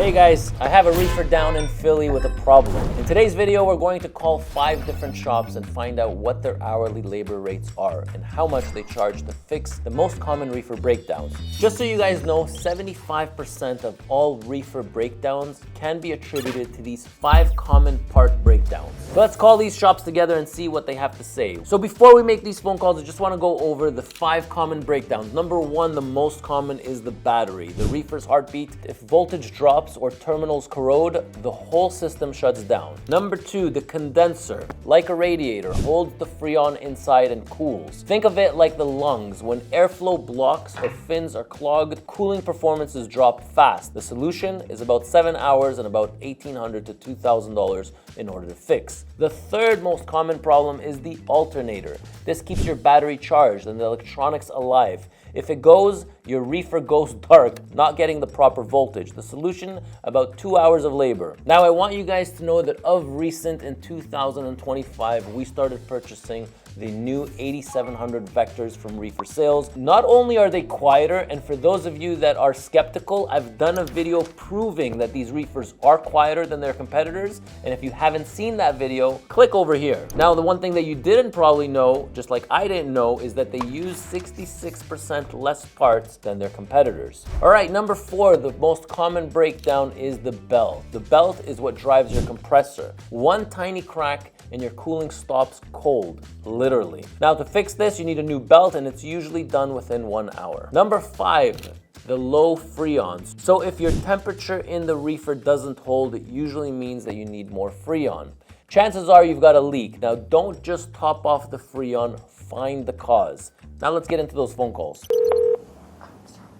Hey guys, I have a reefer down in Philly with a problem. In today's video, we're going to call 5 different shops and find out what their hourly labor rates are and how much they charge to fix the most common reefer breakdowns. Just so you guys know, 75% of all reefer breakdowns can be attributed to these 5 common part breakdowns. So let's call these shops together and see what they have to say. So before we make these phone calls, I just want to go over the 5 common breakdowns. Number 1, the most common is the battery, the reefer's heartbeat. If voltage drops or terminals corrode, the whole system shuts down. Number 2, the condenser, like a radiator, holds the freon inside and cools. Think of it like the lungs. When airflow blocks or fins are clogged, cooling performances drop fast. The solution is about 7 hours and about $1,800 to $2,000 in order to fix. The third most common problem is the alternator. This keeps your battery charged and the electronics alive. If it goes, your reefer goes dark, not getting the proper voltage. The solution, about 2 hours of labor. Now I want you guys to know that of recent in 2025, we started purchasing the new 8700 vectors from ReeferSales. Not only are they quieter, and for those of you that are skeptical, I've done a video proving that these reefers are quieter than their competitors, and if you haven't seen that video, click over here. Now the one thing that you didn't probably know, just like I didn't know, is that they use 66% less parts than their competitors. All right, number 4, the most common breakdown is the belt. The belt is what drives your compressor. One tiny crack and your cooling stops cold, literally. Now to fix this, you need a new belt, and it's usually done within 1 hour. Number 5, the low freons. So if your temperature in the reefer doesn't hold, it usually means that you need more freon. Chances are you've got a leak. Now don't just top off the freon, find the cause. Now let's get into those phone calls.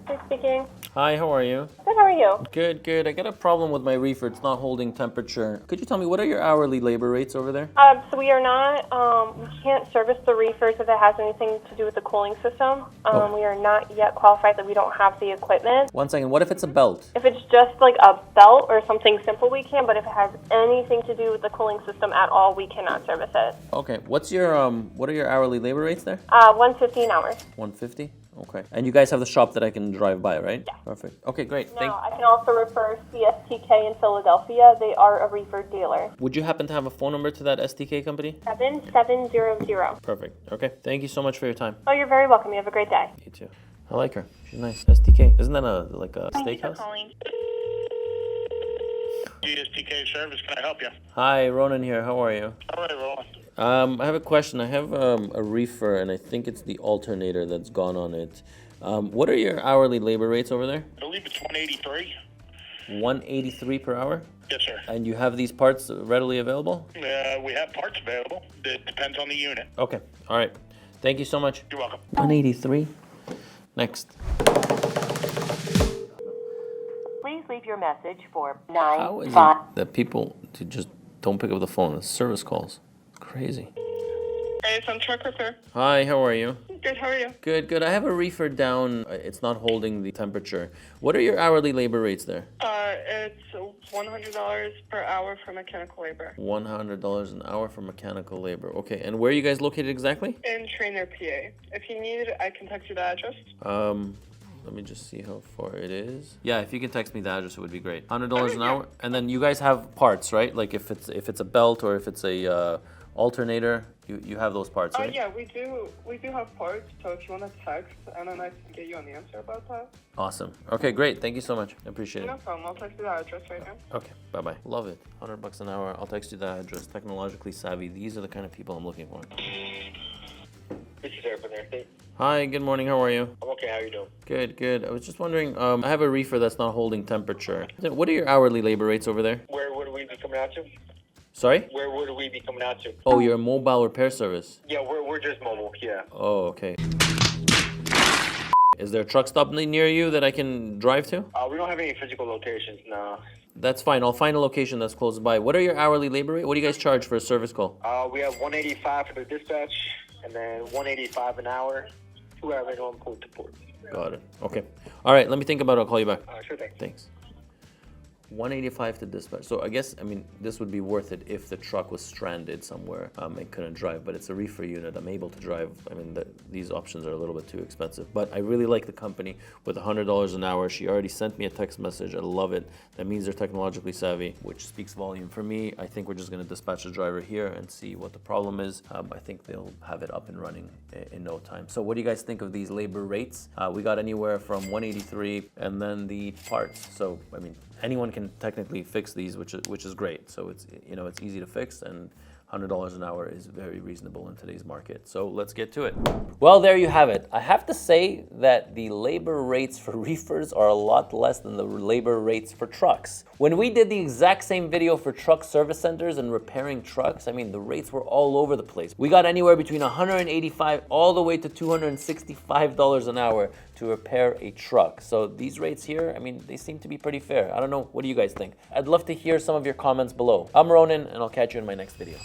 Hi, speaking. Hi, how are you? Good, how are you? Good, good. I got a problem with my reefer. It's not holding temperature. Could you tell me, what are your hourly labor rates over there? So we are not, we can't service the reefers if it has anything to do with the cooling system. We are not yet qualified that we don't have the equipment. One second, what if it's a belt? If it's just like a belt or something simple, we can, but if it has anything to do with the cooling system at all, we cannot service it. Okay, what are your hourly labor rates there? $150 an hour. 150? Okay. And you guys have the shop that I can drive by, right? Yeah. Perfect. Okay, great. Now, I can also refer CSTK in Philadelphia. They are a reefer dealer. Would you happen to have a phone number to that STK company? 7700. Perfect. Okay. Thank you so much for your time. Oh, you're very welcome. You have a great day. You too. I like her. She's nice. STK. Isn't that like a Thank you for steakhouse? calling. CSTK service, can I help you? Hi, Ronen here. How are you? All right, Roland. I have a question. I have a reefer, and I think it's the alternator that's gone on it. What are your hourly labor rates over there? I believe it's 183. 183 per hour? Yes, sir. And you have these parts readily available? We have parts available. It depends on the unit. Okay. All right. Thank you so much. You're welcome. 183. Next. Please leave your message for How is 95. it that people just don't pick up the phone? It's service calls. Crazy. Hey, it's on Truck Repair. Hi, how are you? Good, how are you? Good, good. I have a reefer down. It's not holding the temperature. What are your hourly labor rates there? It's $100 per hour for mechanical labor. $100 an hour for mechanical labor. Okay, and where are you guys located exactly? In Trainer, PA. If you need it, I can text you the address. Let me just see how far it is. Yeah, if you can text me the address, it would be great. $100 an yeah. hour, and then you guys have parts, right? Like if it's a belt or if it's a alternator, you have those parts, right? Yeah, we do have parts. So if you want to text, and then I can get you an answer about that. Awesome. Okay, great. Thank you so much. I appreciate it. No problem. I'll text you the address right now. Okay, bye-bye. Love it. $100 an hour. I'll text you the address. Technologically savvy. These are the kind of people I'm looking for. This is Eric from there. Hi, good morning. How are you? I'm okay. How are you doing? Good, good. I was just wondering, I have a reefer that's not holding temperature. What are your hourly labor rates over there? Where would we be coming out to? Sorry? Where would we be coming out to? Oh, you're a mobile repair service. Yeah, we're just mobile. Yeah. Oh, okay. Is there a truck stop near you that I can drive to? We don't have any physical locations now. That's fine. I'll find a location that's close by. What are your hourly labor rate? What do you guys charge for a service call? We have 185 for the dispatch, and then 185 an hour. 2 hours on port to port. Got it. Okay. All right. Let me think about it. I'll call you back. Sure thing. Thanks. $185 to dispatch. So I guess, I mean, this would be worth it if the truck was stranded somewhere and couldn't drive, but it's a reefer unit. I'm able to drive. I mean, these options are a little bit too expensive, but I really like the company with $100 an hour. She already sent me a text message. I love it. That means they're technologically savvy, which speaks volume for me. I think we're just going to dispatch a driver here and see what the problem is. I think they'll have it up and running in no time. So what do you guys think of these labor rates? We got anywhere from $183 and then the parts. So, I mean, anyone can technically fix these, which is great. So it's, you know, it's easy to fix, and $100 an hour is very reasonable in today's market. So let's get to it. Well, there you have it. I have to say that the labor rates for reefers are a lot less than the labor rates for trucks. When we did the exact same video for truck service centers and repairing trucks, I mean, the rates were all over the place. We got anywhere between $185 all the way to $265 an hour to repair a truck. So these rates here, I mean, they seem to be pretty fair. I don't know, what do you guys think? I'd love to hear some of your comments below. I'm Ronen, and I'll catch you in my next video.